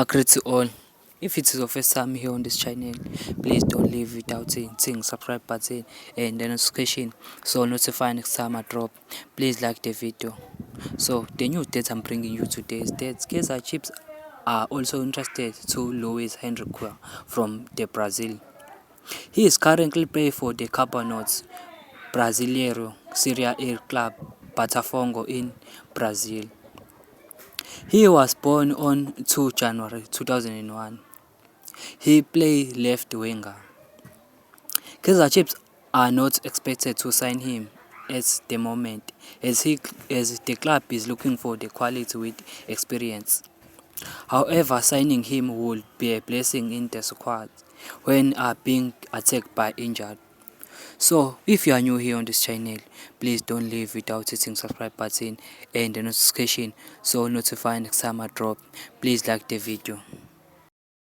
Great to all. If it is your first time here on this channel, please don't leave without hitting subscribe button and the notification so notify next time I drop. Please like the video. So the new dates I'm bringing you today is that Kaizer Chiefs are also interested to Luis Henrique from the Brazil. He is currently playing for the Campeonato Brasileiro Serie A club Botafogo in Brazil. He was born on 2 January 2001. He plays left winger. Kaizer Chiefs are not expected to sign him at the moment as the club is looking for the quality with experience. However, signing him would be a blessing in the squad when are being attacked by injured. So, if you are new here on this channel, please don't leave without hitting subscribe button and the notification so notify next time I drop. Please like the video.